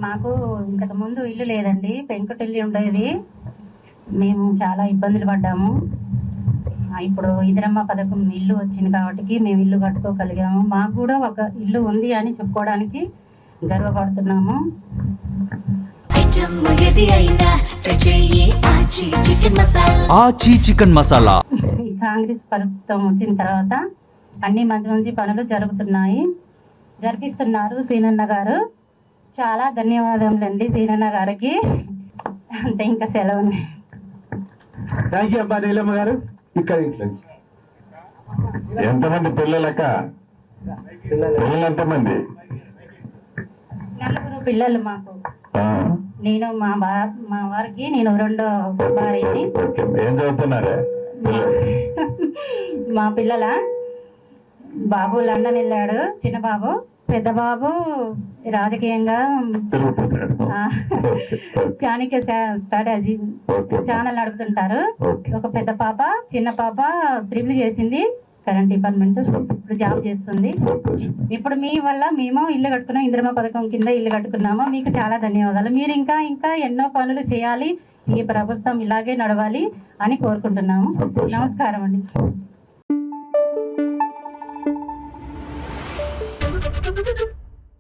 మాకు ఇంతకు ముందు ఇల్లు లేదండి, పెంకుటిల్లు ఉండేది. మేము చాలా ఇబ్బందులు పడ్డాము. ఇప్పుడు ఇందిరమ్మ పథకం ఇల్లు వచ్చింది కాబట్టి మేము ఇల్లు కట్టుకోగలిగాము. మాకు కూడా ఒక ఇల్లు ఉంది అని చెప్పుకోవడానికి గర్వపడుతున్నాము. ఆచి చికెన్ మసాలా. ఈ కాంగ్రెస్ ప్రభుత్వం వచ్చిన తర్వాత అన్ని మంచి మంచి పనులు జరిపిస్తున్నారు సీనన్న గారు. చాలా ధన్యవాదములండి సీనన్న గారికి. అంతే, ఇంకా సెలవు. థ్యాంక్ యూ అబ్బా నీలమ్మ గారు. ఇక్కడ ఎంతమంది పిల్లలక? పిల్లలు ఎంతమంది? 4 పిల్లలు మాకు. నేను మా వారికి నేను 2వ భార్యని. ఏం చదువుతున్నారా? మా పిల్లల బాబు లండన్ వెళ్ళాడు, చిన్న బాబు. పెద్ద బాబు రాజకీయంగా చాణక్య స్ట్రాటజీ ఛానల్ నడుపుతుంటారు. ఒక పెద్ద పాప, చిన్న పాప ట్రిపుల్ చేసింది, కరెంట్ డిపార్ట్మెంట్, ఇప్పుడు జాబ్ చేస్తుంది. ఇప్పుడు మీ వల్ల మేము ఇల్లు కట్టుకున్నాం, ఇందిరమ్మ పథకం కింద ఇల్లు కట్టుకున్నాము. మీకు చాలా ధన్యవాదాలు. మీరు ఇంకా ఇంకా ఎన్నో పనులు చేయాలి, ఈ ప్రభుత్వం ఇలాగే నడవాలి అని కోరుకుంటున్నాము. నమస్కారం అండి.